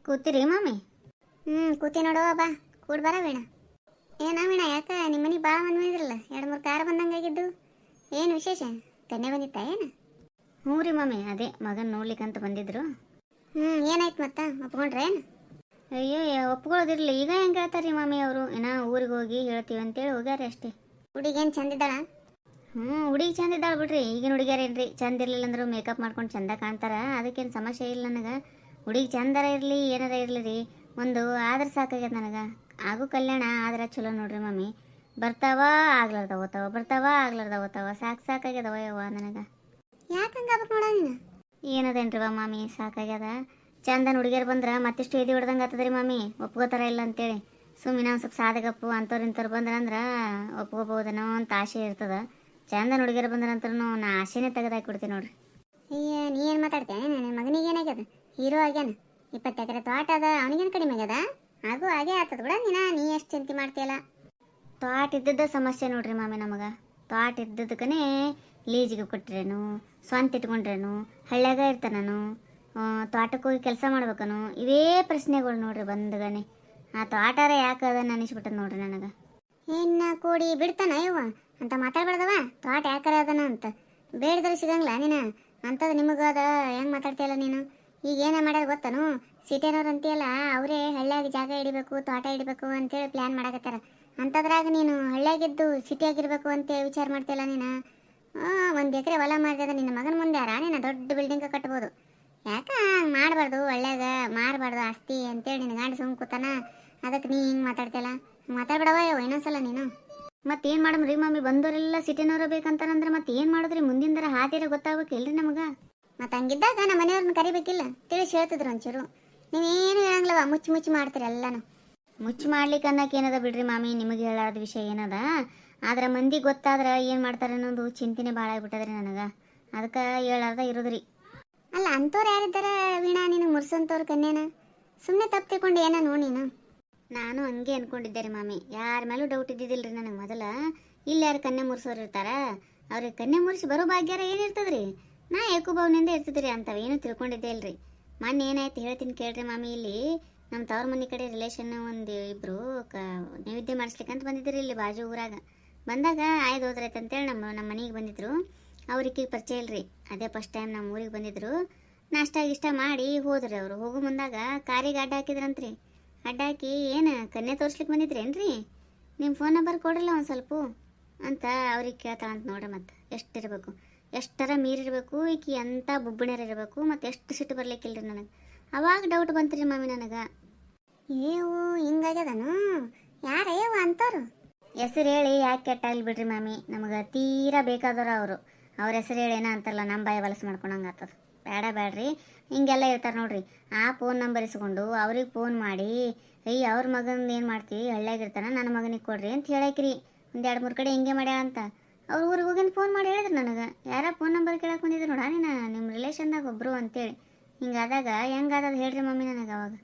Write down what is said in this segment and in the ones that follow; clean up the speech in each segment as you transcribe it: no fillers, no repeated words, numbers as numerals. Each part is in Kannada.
ಕೂತಿರಿ ಮಾಮಿ? ಕೂತಿ ನೋಡುವ ಬಾ ಕೂಡ್ ಬರ ವೀಣ. ಏನ ವೀಣ, ಯಾಕ ನಿಮ್ಮ ಮನೆ ಭಾಳ ಮಂದಿ ಬಂದಿದ್ರಲ್ಲ, 2-3 ಕಾರ್ ಬಂದಂಗಾಗಿದ್ದು. ಏನು ವಿಶೇಷ? ಕನ್ಯೆ ಬಂದಿತ್ತ ಏನು? ಹ್ಞೂ ರೀ ಮಾಮಿ, ಅದೇ ಮಗನ ನೋಡ್ಲಿಕ್ಕಂತ ಬಂದಿದ್ರು. ಏನಾಯ್ತು ಮತ್ತ, ಒಪ್ಕೊಂಡ್ರೆ ಏನು? ಅಯ್ಯೋ ಒಪ್ಕೊಳ್ಳೋದಿರ್ಲಿ, ಈಗ ಹೆಂಗೆ ಹೇಳ್ತಾರೆ ರೀ ಮಾಮಿ ಅವರು. ಏನೋ ಊರಿಗೆ ಹೋಗಿ ಹೇಳ್ತೀವಿ ಅಂತೇಳಿ ಹೋಗ್ಯಾರ ಅಷ್ಟೇ. ಹುಡುಗೇನು ಚಂದಿದ್ದಾಳ? ಹುಡುಗಿ ಚಂದ ಇದ್ದಾಳೆ ಬಿಡ್ರಿ. ಈಗಿನ ಹುಡುಗಿಯರೇನ್ರಿ ಚಂದ ಇರ್ಲಿಲ್ಲ ಅಂದ್ರೂ ಮೇಕಪ್ ಮಾಡ್ಕೊಂಡು ಚಂದ ಕಾಣ್ತಾರ, ಅದಕ್ಕೇನು ಸಮಸ್ಯೆ ಇಲ್ಲ ನನಗೆ. ಹುಡುಗಿ ಚಂದರ ಇರಲಿ ಏನಾರ ಇರಲಿ ರೀ, ಒಂದು ಆದ್ರೆ ಸಾಕಾಗ್ಯದ ನನಗೆ. ಆಗು ಕಲ್ಯಾಣ ಆದ್ರೆ ಚಲೋ ನೋಡ್ರಿ ಮಾಮಿ. ಬರ್ತಾವ ಆಗ್ಲಾರ್ದ ಓದ್ತಾವ, ಬರ್ತಾವ ಆಗ್ಲಾರ್ದ ಓದ್ತಾವ, ಸಾಕಾಗ್ಯದವ ಯವ್ವ ನನಗೆ. ಯಾಕೆ ಹಂಗಾಗ್ಬೇಕು ನೋಡ ನೀನು? ಏನದೇನ್ರಿವ ಮಾಮಿ, ಸಾಕಾಗ್ಯದ. ಚಂದನ ಹುಡುಗಿಯರು ಬಂದ್ರೆ ಮತ್ತಿಷ್ಟು ಎದೆ ಹೊಡ್ದಂಗೆ ಆಗ್ತದ್ರಿ ಮಾಮಿ, ಒಪ್ಕೋತಾರ ಇಲ್ಲ ಅಂತೇಳಿ. ಸುಮ್ಮನೆ ಒಂದು ಸ್ವಲ್ಪ ಸಾದಗಪ್ಪು ಅಂಥವ್ರು ಇಂಥವ್ರು ಬಂದ್ರಂದ್ರೆ ಒಪ್ಕೋಬೋದನೋ ಅಂತ ಆಸೆ ಇರ್ತದೆ. ಚಂದನ ಹುಡುಗಿಯರು ಬಂದ್ರಂದ್ರೂ ನಾ ಆಸೆನೇ ತೆಗೆದಾಕ್ಬಿಡ್ತೀನಿ ನೋಡ್ರಿ. ಅಯ್ಯ, ನೀ ಏನು ಮಾತಾಡ್ತೇನೆ? ನನ್ನ ಮಗನಿಗೆ ಏನಾಗ್ಯದ? ಹೀರೋ ಆಗ್ಯಾನ, 20 ಎಕರೆ ತೋಟ ಅದ, ಅವನಿಗೇನು ಕಡಿಮೆ ಆಗ್ಯದ? ಹಾಗೂ ಹಾಗೆ ಆಗ್ತದ ಬಿಡ. ನೀ ಎಷ್ಟು ಚಿಂತೆ ಮಾಡ್ತೀಯಲ್ಲ. ತೋಟ ಇದ್ದದ್ದ ಸಮಸ್ಯೆ ನೋಡ್ರಿ ಮಾಮಿ ನಮಗೆ. ತೋಟ ಇದ್ದದಕ್ಕನೇ ಲೀಜಿಗೆ ಕೊಟ್ರೇನು, ಸ್ವಂತ ಇಟ್ಕೊಂಡ್ರೇನು, ಹಳ್ಳ್ಯಾಗ ಇರ್ತಾನನು, ತೋಟಕ್ಕೆ ಹೋಗಿ ಕೆಲಸ ಮಾಡ್ಬೇಕನು, ಇವೇ ಪ್ರಶ್ನೆಗಳು ನೋಡ್ರಿ ಬಂದಗನೆ. ಆ ತೋಟಾರ ಯಾಕೆ ಅದನ್ನು ಅನಿಸ್ಬಿಟ್ಟದ ನೋಡ್ರಿ ನನಗೆ. ಏನ ಕೂಡಿ ಬಿಡ್ತಾನ ಇವ ಅಂತ ಮಾತಾಡ್ಬಾರ್ದವ. ತೋಟ ಯಾಕಾರ ಅದನ ಅಂತ ಬೇಡದ್ರೆ ಸಿಗಂಗಿಲ್ಲ ನೀನು. ಅಂಥದ್ದು ನಿಮಗೆ ಅದ ಹೆಂಗೆ ಮಾತಾಡ್ತೀಯಲ್ಲ ನೀನು. ಈಗ ಏನೇ ಮಾಡ್ಯಾರ ಗೊತ್ತನು, ಸಿಟಿಯವ್ರು ಅಂತೀಯಲ್ಲ, ಅವರೇ ಹಳ್ಳಿಯಾಗ ಜಾಗ ಹಿಡಿಬೇಕು, ತೋಟ ಹಿಡಿಬೇಕು ಅಂತೇಳಿ ಪ್ಲ್ಯಾನ್ ಮಾಡಕತ್ತಾರ. ಅಂಥದ್ರಾಗ ನೀನು ಹಳ್ಳಿಯಾಗಿದ್ದು ಸಿಟಿಯಾಗಿರ್ಬೇಕು ಅಂತ ವಿಚಾರ ಮಾಡ್ತೀಯಲ್ಲ ನೀನು. 1 ಎಕರೆ ಹೊಲ ಮಾಡಿದ ನಿನ್ನ ಮಗನ ಮುಂದೆ ಯಾರ ನೀನು ದೊಡ್ಡ ಬಿಲ್ಡಿಂಗ್ ಕಟ್ಬೋದು. ಯಾಕೆ ಹಂಗೆ ಮಾಡಬಾರ್ದು, ಹಳ್ಳ್ಯಾಗ ಮಾರಬಾರ್ದು ಆಸ್ತಿ ಅಂತೇಳಿ ನಿನ್ನ ಗಂಡ ಸುಮ್ಮ ಕೂತಾನ. ಅದಕ್ಕೆ ನೀ ಹಿಂಗೆ ಮಾತಾಡ್ತೀಯಲ್ಲ, ಮಾತಾಡ್ಬಿಡವ ಇನ್ನೊಂದ್ಸಲ ನೀನು. ಮತ್ತೇನು ಮಾಡಮ್ರಿ ಮಾಮಿ, ಬಂದವರೆಲ್ಲ ಸಿಟಿನವ್ರ ಬೇಕಂತಾರಂದ್ರೆ ಮತ್ತೆ ಏನು ಮಾಡಿದ್ರಿ? ಮುಂದಿನ ಹಾದಿರ ಗೊತ್ತಾಗ್ಬೇಕಿಲ್ರಿ ನಮಗೆ. ಮತ್ತು ಹಂಗಿದ್ದಾಗ ನಮ್ಮ ಮನೆಯವ್ರನ್ನ ಕರಿಬೇಕಿಲ್ಲ, ತಿಳಿಸಿ ಹೇಳ್ತಿದ್ರು ಒಂಚೂರು. ನೀವೇನು ಹೇಳಂಗಿಲ್ಲವ, ಮುಚ್ಚಿ ಮಾಡ್ತೀರಿ ಎಲ್ಲನೂ. ಮುಚ್ಚು ಮಾಡ್ಲಿಕ್ಕೆ ಅನ್ನಕ್ಕೆ ಏನದ ಬಿಡ್ರಿ ಮಾಮಿ, ನಿಮಗೆ ಹೇಳೋದ ವಿಷಯ ಏನದ. ಆದ್ರೆ ಮಂದಿ ಗೊತ್ತಾದ್ರೆ ಏನು ಮಾಡ್ತಾರೆ ಅನ್ನೋದು ಚಿಂತೆನೆ ಭಾಳ ಆಗ್ಬಿಟ್ಟದ್ರಿ ನನಗೆ. ಅದಕ್ಕೆ ಹೇಳಾರ್ದ ಇರೋದ್ರಿ. ಅಲ್ಲ, ಅಂಥವ್ರು ಯಾರಿದ್ದಾರೆ ವೀಣಾ ನಿನಗೆ ಮುರ್ಸಂತವ್ರು ಕನ್ಯೇನ? ಸುಮ್ಮನೆ ತಪ್ಪು ತಿಳ್ಕೊಂಡು ಏನೋ ನೀನು. ನಾನು ಹಂಗೆ ಅನ್ಕೊಂಡಿದ್ದೆ ರೀ ಮಾಮಿ, ಯಾರ ಮೇಲೂ ಡೌಟ್ ಇದ್ದಿದ್ದಿಲ್ರಿ ನನಗೆ ಮೊದಲ. ಇಲ್ಲಿ ಯಾರು ಕನ್ಯೆ ಮುರ್ಸೋರು ಇರ್ತಾರ, ಅವ್ರಿಗೆ ಕನ್ಯೆ ಮುರ್ಸಿ ಬರೋ ಭಾಗ್ಯಾರ ಏನಿರ್ತದ್ರಿ. ನಾ ಏಕುಭವನಿಂದ ಇರ್ತಿದ್ರಿ, ಅಂತವೇನು ತಿಳ್ಕೊಂಡಿದ್ದೆ ಇಲ್ರಿ. ಮೊನ್ನೆ ಏನಾಯ್ತು ಹೇಳ್ತೀನಿ ಕೇಳ್ರಿ ಮಾಮಿ. ಇಲ್ಲಿ ನಮ್ಮ ತವ್ರ ಮನೆ ಕಡೆ ರಿಲೇಷನ್ ಒಂದು ಇಬ್ಬರು ನೈವೇದ್ಯ ಮಾಡಿಸ್ಲಿಕ್ಕಂತ ಬಂದಿದ್ರಿ ಇಲ್ಲಿ ಬಾಜು ಊರಾಗ. ಬಂದಾಗ ಆಯ್ದು ಹೋದ್ರೈತೆ ಅಂತೇಳಿ ನಮ್ಮ ಮನೆಗೆ ಬಂದಿದ್ರು. ಅವ್ರಿಗೆ ಪರಿಚಯ ಇಲ್ರಿ, ಅದೇ ಫಸ್ಟ್ ಟೈಮ್ ನಮ್ಮ ಊರಿಗೆ ಬಂದಿದ್ರು. ನಾಷ್ಟ ಗಿಷ್ಟ ಮಾಡಿ ಹೋದ್ರಿ. ಅವರು ಹೋಗೋ ಮುಂದಾಗ ಕಾರಿಗೆ ಅಡ್ಡ ಹಾಕಿದ್ರಂತ್ರಿ. ಅಡ್ಡ ಹಾಕಿ ಏನು ಕನ್ಯೆ ತೋರ್ಸ್ಲಿಕ್ಕೆ ಬಂದಿದ್ರೇನ್ರಿ, ನಿಮ್ಮ ಫೋನ್ ನಂಬರ್ ಕೊಡ್ರಲ್ಲ ಒಂದು ಸ್ವಲ್ಪ ಅಂತ ಅವ್ರಿಗೆ ಕೇಳ್ತಾಳಂತ ನೋಡ್ರಿ. ಮತ್ತು ಎಷ್ಟಿರಬೇಕು, ಎಷ್ಟರ ಮೀರಿರಬೇಕು ಈಕಿ, ಎಂಥ ಬುಬ್ಬಣ್ಯರ ಇರಬೇಕು, ಮತ್ತು ಎಷ್ಟು ಸಿಟ್ಟು ಬರ್ಲಿಕ್ಕಿಲ್ರಿ ನನಗೆ. ಅವಾಗ ಡೌಟ್ ಬಂತ್ರಿ ಮಾಮಿ ನನಗೆ. ಏವು ಹಿಂಗಾಗ್ಯದನು? ಯಾರೇವು ಅಂತಾರು? ಹೆಸರು ಹೇಳಿ ಯಾಕೆ ಕೆಟ್ಟಾಗಲಿ ಬಿಡ್ರಿ ಮಾಮಿ, ನಮಗೆ ತೀರಾ ಬೇಕಾದವ್ರು ಅವರು. ಅವ್ರ ಹೆಸರು ಹೇಳಿ ಏನೋ ಅಂತಾರಲ್ಲ, ನಮ್ಮ ಬಾಯಿ ಹೊಲಸು ಮಾಡ್ಕೊಂಡಂಗೆ ಆಗ್ತದೆ. ಬೇಡ್ರಿ ಹಿಂಗೆಲ್ಲ ಇರ್ತಾರೆ ನೋಡ್ರಿ. ಆ ಫೋನ್ ನಂಬರ್ ಇಸ್ಕೊಂಡು ಅವ್ರಿಗೆ ಫೋನ್ ಮಾಡಿ, ಅವ್ರ ಮಗಂದು ಏನು ಮಾಡ್ತೀವಿ, ಹಳ್ಳಿಯಾಗಿರ್ತಾನೆ, ನನ್ನ ಮಗನಿಗೆ ಕೊಡ್ರಿ ಅಂತ ಹೇಳಕ್ರಿ. 1-2-3 ಕಡೆ ಹಿಂಗೆ ಮಾಡ್ಯಾ ಅಂತ ಅವ್ರ ಊರಿಗೆ ಹೋಗಿಂದ ಫೋನ್ ಮಾಡಿ ಹೇಳಿದ್ರು ನನಗೆ. ಯಾರ ಫೋನ್ ನಂಬರ್ ಕೇಳಕ್ಕೆ ಬಂದಿದ್ರು ನೋಡ ನೀನು, ನಿಮ್ಮ ರಿಲೇಷನ್ದಾಗ ಒಬ್ಬರು ಅಂತೇಳಿ. ಹಿಂಗಾದಾಗ ಹೆಂಗಾದದು ಹೇಳ್ರಿ ಮಮ್ಮಿ ನನಗೆ. ಅವಾಗ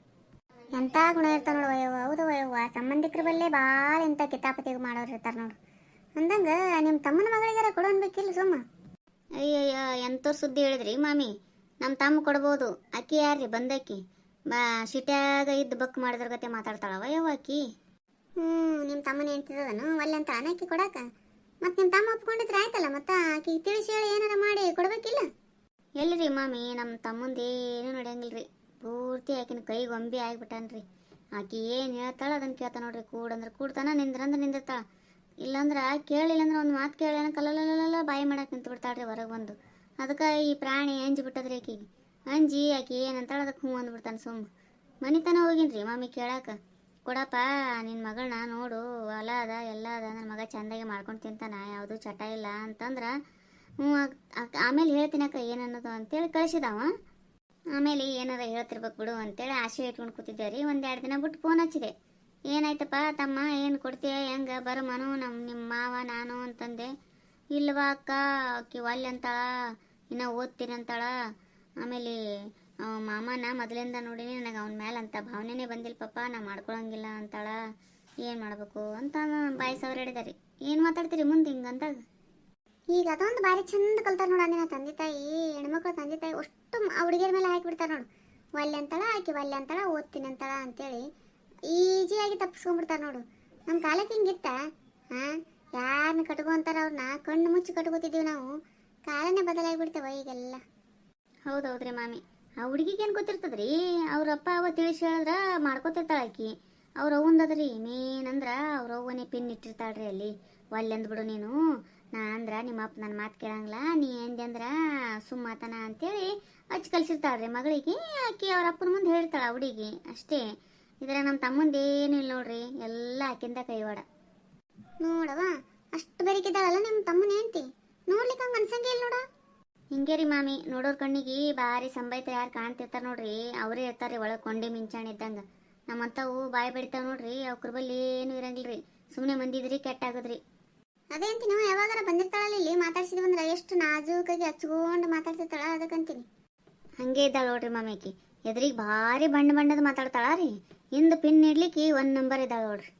ಎಂಥ ಗುಣ ಇರ್ತಾವ ನೋಡು ವಯವ್ವ. ಹೌದು ವಯವ್ವ, ಸಂಬಂಧಿಕರ ಬಲ್ಲೇ ಭಾಳ ಇಂಥ ಕಿತಾಪತಿಗೆ ಮಾಡೋರು ಇರ್ತಾರೆ ನೋಡು. ಅಂದಂಗೆ ನಿಮ್ಮ ತಮ್ಮನ ಮಗಳಿಗಾರ ಕೊಡು ಅನ್ಬೇಕಿಲ್ಲ ಸುಮ್ಮ. ಅಯ್ಯಯ್ಯ, ಎಂಥವ್ರು ಸುದ್ದಿ ಹೇಳಿದ್ರಿ ಮಾಮಿ. ನಮ್ಮ ತಮ್ಮ ಕೊಡ್ಬೋದು. ಅಕ್ಕಿ ಯಾರ್ರಿ ಬಂದಕ್ಕಿ ಸಿಟ್ಯಾಗ ಇದ್ದು ಬಕ್ ಮಾಡಿದ್ರ ಗತೆ ಮಾತಾಡ್ತಾಳವ ಯವ್ವ ಆಕಿ. ನಿಮ್ಮ ತಮ್ಮನ ಹೇಳ್ತಿದ್ದದನು ಒಲ್ಲೆ ಅಂತ ಅನಕ್ಕಿ ಕೊಡಾಕ. ಮತ್ತು ನಿಮ್ಮ ತಮ್ಮ ಒಪ್ಕೊಂಡಿದ್ರೆ ಆಯ್ತಲ್ಲ, ಮತ್ತು ಆಕಿ ತಿಳಿಸಿ ಹೇಳಿ ಏನಾರ ಮಾಡಿ ಕೊಡ್ಬೇಕಿಲ್ಲ. ಎಲ್ಲಿರಿ ಮಾಮಿ, ನಮ್ಮ ತಮ್ಮಂದು ಏನೂ ನಡೆಯಂಗಿಲ್ರಿ. ಪೂರ್ತಿ ಆಕಿನ ಕೈ ಗೊಂಬೆ ಆಗಿಬಿಟ್ಟಾನ್ರಿ. ಆಕಿ ಏನು ಹೇಳ್ತಾಳೆ ಅದನ್ನು ಕೇಳ್ತಾ ನೋಡ್ರಿ. ಕೂಡಂದ್ರೆ ಕೂಡ್ತಾನ, ನಿಂದ್ರಂದ್ರೆ ನಿಂದಿರ್ತಾಳ. ಇಲ್ಲಾಂದ್ರೆ ಕೇಳಿಲ್ಲಂದ್ರೆ ಒಂದು ಮಾತು ಕೇಳಿ ಕಲ್ಲಲ್ಲ ಬಾಯಿ ಮಾಡಕ್ಕೆ ನಿಂತು ಬಿಡ್ತಾಳ್ರಿ ಹೊರಗೆ ಬಂದು. ಅದಕ್ಕೆ ಈ ಪ್ರಾಣಿ ಅಂಜಿ ಬಿಟ್ಟದ್ರಿ ಆಕಿಗೆ. ಅಂಜಿ ಆಕಿ ಏನಂತಾಳೆ ಅದಕ್ಕೆ ಹ್ಞೂ ಅಂದ್ಬಿಡ್ತಾನೆ ಸುಮ್ಮ. ಮನಿತನ ಹೋಗಿನ್ರಿ ಮಾಮಿ ಕೇಳಾಕ, ಕೊಡಪ್ಪ ನಿನ್ನ ಮಗಳನ್ನ ನೋಡು, ಹೊಲ ಅದ ಎಲ್ಲ ಅದ, ನನ್ನ ಮಗ ಚೆಂದಾಗಿ ಮಾಡ್ಕೊಂಡು ತಿಂತಾನ, ಯಾವುದೂ ಚಟ ಇಲ್ಲ ಅಂತಂದ್ರೆ ಹ್ಞೂ ಆಮೇಲೆ ಹೇಳ್ತೀನಿ ಅಕ್ಕ ಏನನ್ನೋದು ಅಂತೇಳಿ ಕಳಿಸಿದವ. ಆಮೇಲೆ ಏನಾರ ಹೇಳ್ತಿರ್ಬೇಕು ಬಿಡು ಅಂತೇಳಿ ಆಸೆ ಇಟ್ಕೊಂಡು ಕೂತಿದ್ದೆ ರೀ. 1-2 ದಿನ ಬಿಟ್ಟು ಫೋನ್ ಹಚ್ಚಿದೆ. ಏನಾಯ್ತಪ್ಪ ತಮ್ಮ, ಏನು ಕೊಡ್ತೀಯ, ಹೆಂಗೆ ಬರಮನು ನಿಮ್ಮ ಮಾವ ನಾನು ಅಂತಂದೆ. ಇಲ್ವಾ ಅಕ್ಕ, ಆಕಿ ಒಲ್ಲೆ ಅಂತಾಳ, ಇನ್ನೂ ಓದ್ತೀನಿ ಅಂತಾಳ. ಆಮೇಲೆ ಮಾಮನ ಮೊದಲಿಂದ ನೋಡಿನಿ, ನನಗೆ ಅವನ ಮೇಲೆ ಅಂತ ಭಾವನೆನೇ ಬಂದಿಲ್ಲ ಪಪ್ಪ, ನಾ ಮಾಡ್ಕೊಳಂಗಿಲ್ಲ ಅಂತಾಳ. ಏನು ಮಾಡಬೇಕು ಅಂತ ಬಾಯಿ ಸಾವಿರ ಹಿಡಿದಾರಿ. ಏನು ಮಾತಾಡ್ತೀರಿ ಮುಂದೆ ಹಿಂಗಂದಾಗ? ಈಗ ಅದೊಂದು ಭಾರಿ ಚಂದ ಕಲ್ತಾರ ನೋಡ ನಿನ್ನ ತಂದೆ ತಾಯಿ. ಹೆಣ್ಮಕ್ಳು ತಂದೆ ತಾಯಿ ಅಷ್ಟು ಹುಡುಗಿಯರ ಮೇಲೆ ಹಾಕಿಬಿಡ್ತಾರೆ ನೋಡು. ಒಲ್ಲೆ ಅಂತಾಳ ಆಕಿ ಒಲ್ಲೆ ಅಂತಾಳ ಓದ್ತೀನಿ ಅಂತಾಳ ಅಂತೇಳಿ ಈಜಿಯಾಗಿ ತಪ್ಪಿಸ್ಕೊಂಡ್ಬಿಡ್ತಾರೆ ನೋಡು. ನಮ್ಮ ಕಾಲಕ್ಕೆ ಹಿಂಗಿತ್ತ ಹಾಂ? ಯಾರನ್ನ ಕಟ್ಕೊ ಅಂತಾರ ಅವ್ರನ್ನ ಕಣ್ಣು ಮುಚ್ಚಿ ಕಟ್ಕೋತಿದ್ದೀವಿ ನಾವು. ಕಾಲನೇ ಬದಲಾಗಿಬಿಡ್ತೇವ ಈಗೆಲ್ಲ. ಹೌದೌದ್ರಿ ಮಾಮಿ. ಆ ಹುಡುಗಿಗೆ ಏನು ಗೊತ್ತಿರ್ತದ್ರಿ, ಅವ್ರ ಅಪ್ಪ ಅವ ತಿಳಿಸಿ ಹೇಳಿದ್ರ ಮಾಡ್ಕೊತಿರ್ತಾಳ ಆಕಿ. ಅವ್ರ ಅವ್ವಂದದ್ರಿ ಮೇನ್ ಅಂದ್ರ ಅವ್ರ ಅವ್ವನೇ ಪಿನ್ ಇಟ್ಟಿರ್ತಾಳ್ರಿ ಅಲ್ಲಿ. ಒಲ್ಲೆ ಅಂದ್ಬಿಡು ನೀನು, ನಾ ಅಂದ್ರ ನಿಮ್ಮ ಅಪ್ಪ ನನ್ನ ಮಾತು ಕೇಳಂಗಿಲ್ಲ, ನೀ ಎಂದೆ ಅಂದ್ರ ಸುಮ್ಮಾತನ ಅಂತೇಳಿ ಹಚ್ಚಿ ಕಲ್ಸಿರ್ತಾಳ್ರಿ ಮಗಳಿಗೆ. ಆಕಿ ಅವ್ರ ಅಪ್ಪನ ಮುಂದೆ ಹೇಳ್ತಾಳ ಆ ಹುಡುಗಿ ಅಷ್ಟೇ. ಇದ್ರಾಗ ನಮ್ಮ ತಮ್ಮಂದೇನು ಇಲ್ಲ ನೋಡ್ರಿ, ಎಲ್ಲ ಆಕಿಂದ ಕೈವಾಡ. ನೋಡವ ಅಷ್ಟು ಬೆರಿಕಿದ್ದಾಳಲ್ಲ ನಿಮ್ಮ ತಮ್ಮನ ಹೆಂಡ್ತಿ. ನೋಡ್ಲಿಕ್ಕೆ ಹಂಗೆ ಅನ್ಸಂಗೆ ಇಲ್ಲ ನೋಡ. ಹಿಂಗೆ ರೀ ಮಾಮಿ, ನೋಡೋರ್ ಕಣ್ಣಿಗೆ ಭಾರಿ ಸಂಬೈತ ಯಾರು ಕಾಣ್ತಿರ್ತಾರ ನೋಡ್ರಿ, ಅವರೇ ಇರ್ತಾರ್ರಿ ಒಳಗೆ ಕೊಂಡೆ ಮಿಂಚಾಣ ಇದ್ದಂಗ. ನಮ್ಮಂತವು ಬಾಯಿ ಬೆಳಿತಾವ ನೋಡ್ರಿ, ಅವ್ರ ಬಲ್ಲಿ ಏನು ಇರಂಗಿಲ್ರಿ. ಸುಮ್ಮನೆ ಮಂದಿದ್ರಿ ಕೆಟ್ಟಾಗದ್ರಿ. ಅದೇ ಅಂತೀನಿ, ಯಾವಾಗಾರ ಬಂದಿರ್ತಾಳಲ್ಲ ಇಲ್ಲಿ ಮಾತಾಡ್ಸಿದ್ವಿ ಅಂದ್ರೆ ಎಷ್ಟು ನಾಜೂಕಾಗಿ ಹಚ್ಕೊಂಡು ಮಾತಾಡ್ತಿರ್ತಾಳ, ಅದಕ್ಕಂತೀನಿ. ಹಂಗೆ ಇದ್ದಾಳ ನೋಡ್ರಿ ಮಾಮಿ ಆಕಿ. ಎದ್ರಿಗೆ ಭಾರಿ ಬಣ್ಣದ ಮಾತಾಡ್ತಾಳ ರೀ, ಹಿಂದೆ ಪಿನ್ ಇಡ್ಲಿಕ್ಕೆ 1 ನಂಬರ್ ಇದ್ದಾಳ ನೋಡ್ರಿ.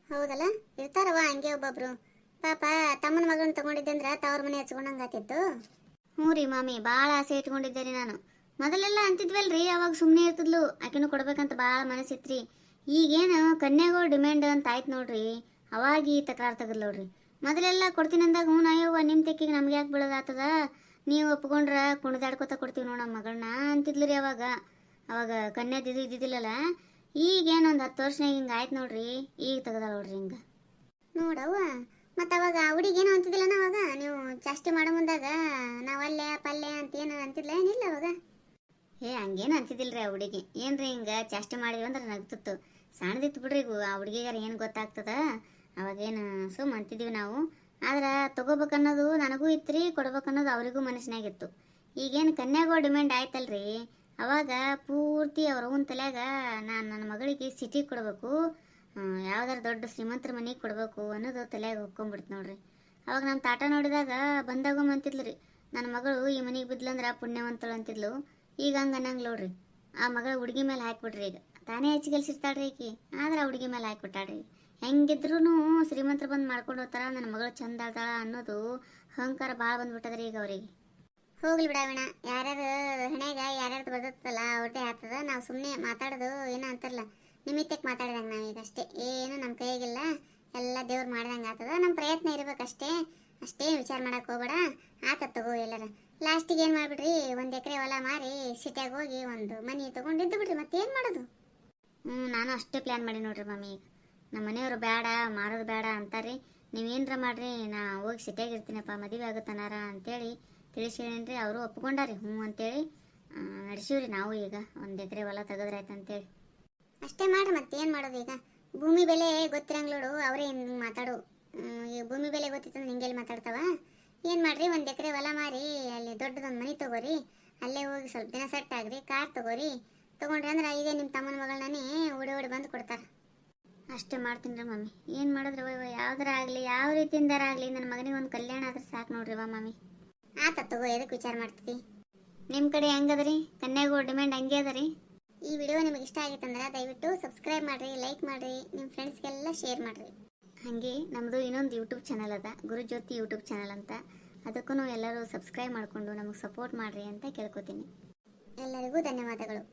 ಹೌದಲ್ಲ, ಇರ್ತಾರವ ಹಂಗೆ ಒಬ್ಬೊಬ್ರು. ಪಾಪ ತಮ್ಮನ ಮಗಳನ್ನ ತಗೊಂಡಿದ್ದೆ ಅಂದ್ರೆ ತವ್ರ ಮನೆ ಹಚ್ಕೊಂಡಂಗಾತಿತ್ತು. ಹ್ಞೂ ರೀ ಮಾಮಿ, ಭಾಳ ಆಸೆ ಇಟ್ಕೊಂಡಿದ್ದೆ ರೀ ನಾನು. ಮೊದಲೆಲ್ಲ ಅಂತಿದ್ವಲ್ರಿ, ಅವಾಗ ಸುಮ್ಮನೆ ಇರ್ತಿದ್ಲು, ಆಕಿನೂ ಕೊಡ್ಬೇಕಂತ ಭಾಳ ಮನಸ್ಸಿತ್ರಿ. ಈಗೇನು ಕನ್ಯಾಗೋ ಡಿಮ್ಯಾಂಡ್ ಅಂತ ಆಯ್ತು ನೋಡ್ರಿ, ಅವಾಗ ಈ ತಕರಾರು ತೆಗದ್ ನೋಡ್ರಿ. ಮೊದಲೆಲ್ಲ ಕೊಡ್ತೀನಿ ಅಂದಾಗ ಹ್ಞೂ ಅಯ್ಯವ್ವ ನಿಮ್ಮ ತೆಕ್ಕಿಗೆ ನಮ್ಗೆ ಯಾಕೆ ಬೀಳೋದಾಗ್ತದ, ನೀವು ಒಪ್ಕೊಂಡ್ರೆ ಕುಣಿದಾಡ್ಕೊತ ಕೊಡ್ತೀವಿ ನೋಡು ನಮ್ಮ ಮಗಳನ್ನ ಅಂತಿದ್ಲು ರೀ ಅವಾಗ. ಅವಾಗ ಕನ್ಯಾದಿದು ಇದ್ದಿದ್ದಿಲ್ಲಲ್ಲ. ಈಗೇನು ಒಂದು 10 ವರ್ಷನಾಗ ಹಿಂಗೆ ಆಯ್ತು ನೋಡ್ರಿ, ಈಗ ತೆಗದ ನೋಡ್ರಿ ಹಿಂಗೆ. ನೋಡವ್ವ, ಮತ್ತು ಅವಾಗ ಹುಡುಗೇನು ಅಂತಿದ್ದಿಲ್ಲ ಅವಾಗ, ನೀವು ಜಾಸ್ತಿ ಮಾಡೋ ಮುಂದಾಗ ನಾವಲ್ಲೇ ಪಲ್ಯ ಅಂತ ಏನು ಅಂತಿದ್ಲ ಏನಿಲ್ಲ ಅವಾಗ? ಹಂಗೇನು ಅಂತಿದ್ದಿಲ್ರಿ ಆ ಹುಡುಗಿ. ಏನ್ರಿ ಹಿಂಗೆ ಚಾಷ್ಟೆ ಮಾಡಿದ್ವಿ ಅಂದ್ರೆ ನಗ್ತಿತ್ತು. ಸಣ್ಣದಿತ್ತು ಬಿಡ್ರಿ ಆ ಹುಡುಗಿಗಾರ ಏನು ಗೊತ್ತಾಗ್ತದ. ಅವಾಗೇನು ಸುಮ್ಮ ಅಂತಿದ್ವಿ ನಾವು. ಆದ್ರೆ ತಗೋಬೇಕನ್ನೋದು ನನಗೂ ಇತ್ತು, ಕೊಡ್ಬೇಕನ್ನೋದು ಅವರಿಗೂ ಮನಸ್ಸಿನಾಗಿತ್ತು. ಈಗೇನು ಕನ್ಯಾಗೋ ಡಿಮ್ಯಾಂಡ್ ಆಯ್ತಲ್ರಿ, ಅವಾಗ ಪೂರ್ತಿ ಅವ್ರ ಅವನ ತಲೆಯಾಗ ನಾನು ನನ್ನ ಮಗಳಿಗೆ ಸಿಟಿಗೆ ಕೊಡಬೇಕು, ಯಾವ್ದಾರ ದೊಡ್ಡ ಶ್ರೀಮಂತರ ಮನೆಗೆ ಕೊಡಬೇಕು ಅನ್ನೋದು ತಲೆಯಾಗ ಹೊಕ್ಕೊಂಬಿಡ್ತು ನೋಡ್ರಿ. ಅವಾಗ ನಮ್ಮ ತಾಟ ನೋಡಿದಾಗ ಬಂದಾಗ ಅಂತಿದ್ಲು ರೀ, ನನ್ನ ಮಗಳು ಈ ಮನೆಗೆ ಬಿದ್ಲಂದ್ರೆ ಪುಣ್ಯವಂತಳು ಅಂತಿದ್ಲು. ಈಗ ಹಂಗೆ ಅನ್ನಂಗೆ ನೋಡ್ರಿ, ಆ ಮಗಳ ಹುಡುಗಿ ಮೇಲೆ ಹಾಕ್ಬಿಟ್ರಿ. ಈಗ ತಾನೇ ಹೆಚ್ಚು ಕೆಲ್ಸಿರ್ತಾಳ್ರಿ ಆಕಿ, ಆದ್ರೆ ಆ ಹುಡುಗಿ ಮೇಲೆ ಹಾಕ್ಬಿಟ್ಟಾಳ್ರಿ. ಹೆಂಗಿದ್ರು ಶ್ರೀಮಂತರು ಬಂದು ಮಾಡ್ಕೊಂಡು ಹೋಗ್ತಾರ, ನನ್ನ ಮಗಳು ಚಂದ ಆಳ್ತಾಳ ಅನ್ನೋದು ಅಹಂಕಾರ ಭಾಳ ಬಂದ್ಬಿಟ್ಟದ್ರಿ ಈಗ ಅವರಿಗೆ. ಹೋಗ್ಲಿ ಬಿಡಾವಣ, ಯಾರ್ಯಾರು ಹಣೆಗ ಯಾರ್ಯಾರ್ದು ಬರ್ತಲ್ಲ ಅವ್ರದ್ದೇ ಆಗ್ತದ. ನಾವು ಸುಮ್ಮನೆ ಮಾತಾಡೋದು ಏನೋ ಅಂತಾರಲ್ಲ, ನಿಮಿತ್ತಕ್ಕೆ ಮಾತಾಡಿದಂಗೆ ನಾವೀಗ ಅಷ್ಟೇ. ಏನು ನಮ್ಮ ಕೈಯಾಗಿಲ್ಲ, ಎಲ್ಲ ದೇವ್ರು ಮಾಡ್ದಂಗೆ ಆಗ್ತದ. ನಮ್ಮ ಪ್ರಯತ್ನ ಇರ್ಬೇಕಷ್ಟೇ, ಅಷ್ಟೇ ವಿಚಾರ ಮಾಡಕ್ಕೆ ಹೋಗ್ಬೇಡ. ಆತತ್ ತಗೋ ಎಲ್ಲರ. ಲಾಸ್ಟಿಗೆ ಏನು ಮಾಡಿಬಿಡ್ರಿ, 1 ಎಕರೆ ಹೊಲ ಮಾರಿ ಸಿಟಿಯಾಗ ಹೋಗಿ ಒಂದು ಮನೆ ತೊಗೊಂಡಿದ್ದು ಬಿಡ್ರಿ, ಮತ್ತೇನು ಮಾಡೋದು? ನಾನು ಅಷ್ಟೇ ಪ್ಲ್ಯಾನ್ ಮಾಡಿ ನೋಡ್ರಿ ಮಾಮಿ. ಈಗ ನಮ್ಮ ಮನೆಯವರು ಬೇಡ, ಮಾರೋದು ಬೇಡ ಅಂತಾರೆ. ನೀವೇನರ ಮಾಡ್ರಿ, ನಾ ಹೋಗಿ ಸಿಟಿಯಾಗ ಇರ್ತೀನಪ್ಪ, ಮದುವೆ ಆಗುತ್ತಾನಾರ ಅಂತೇಳಿ ತಿಳಿಸಿರೇನ್ರಿ. ಅವರು ಒಪ್ಕೊಂಡಾರಿ ಹ್ಞೂ ಅಂತೇಳಿ ನಡೆಸಿವ್ರಿ ನಾವು. ಈಗ 1 ಎಕರೆ ಹೊಲ ತೆಗೆದ್ರಾಯ್ತು ಅಂತೇಳಿ ಅಷ್ಟೇ ಮಾಡ್ರಿ, ಮತ್ತೇನು ಮಾಡೋದು? ಈಗ ಭೂಮಿ ಬೆಲೆ ಗೊತ್ತಿರಂಗ್ಲೋಡು, ಅವರೇ ಹಿಂಗೆ ಮಾತಾಡು. ಈಗ ಭೂಮಿ ಬೆಲೆ ಗೊತ್ತಿತ್ತಂದ್ರೆ ಹಿಂಗೆಲ್ಲಿ ಮಾತಾಡ್ತಾವ? ಏನು ಮಾಡ್ರಿ, 1 ಎಕರೆ ಹೊಲ ಮಾರಿ ಅಲ್ಲಿ ದೊಡ್ಡದೊಂದು ಮನೆ ತೊಗೋರಿ, ಅಲ್ಲೇ ಹೋಗಿ ಸ್ವಲ್ಪ ದಿನ ಸೆಟ್ ಆಗ್ರಿ, ಕಾರ್ ತೊಗೋರಿ. ತೊಗೊಂಡ್ರಿ ಅಂದ್ರೆ ಈಗ ನಿಮ್ಮ ತಮ್ಮನ ಮಗಳನ್ನೇ ಓಡಿ ಬಂದು ಕೊಡ್ತಾರೆ. ಅಷ್ಟೇ ಮಾಡ್ತೀನಿ ರೀ ಮಮ್ಮಿ. ಏನು ಮಾಡಿದ್ರೆ ಯಾವ್ದಾರ ಆಗಲಿ, ಯಾವ ರೀತಿಯಿಂದಾರ ಆಗಲಿ, ನನ್ನ ಮಗನಿಗೆ ಒಂದು ಕಲ್ಯಾಣ ಆದ್ರೆ ಸಾಕು ನೋಡ್ರಿ ಮಮ್ಮಿ. ಆತ ತಗೋ, ಎದಕ್ಕೆ ವಿಚಾರ ಮಾಡ್ತೀವಿ? ನಿಮ್ಮ ಕಡೆ ಹೆಂಗದ್ರಿ? ಕನ್ಯಾಗೂ ಡಿಮ್ಯಾಂಡ್ ಹಂಗೆ ಅದ ರೀ? ಈ ವಿಡಿಯೋ ನಿಮಗೆ ಇಷ್ಟ ಆಗಿತ್ತಂದ್ರೆ ದಯವಿಟ್ಟು ಸಬ್ಸ್ಕ್ರೈಬ್ ಮಾಡಿರಿ, ಲೈಕ್ ಮಾಡಿರಿ, ನಿಮ್ಮ ಫ್ರೆಂಡ್ಸ್ಗೆಲ್ಲ ಶೇರ್ ಮಾಡಿರಿ. ಹಾಗೆ ನಮ್ಮದು ಇನ್ನೊಂದು ಯೂಟ್ಯೂಬ್ ಚಾನಲ್ ಅದ, ಗುರುಜ್ಯೋತಿ ಯೂಟ್ಯೂಬ್ ಚಾನಲ್ ಅಂತ. ಅದಕ್ಕೂ ಎಲ್ಲರೂ ಸಬ್ಸ್ಕ್ರೈಬ್ ಮಾಡಿಕೊಂಡು ನಮಗೆ ಸಪೋರ್ಟ್ ಮಾಡಿರಿ ಅಂತ ಕೇಳ್ಕೊತೀನಿ. ಎಲ್ಲರಿಗೂ ಧನ್ಯವಾದಗಳು.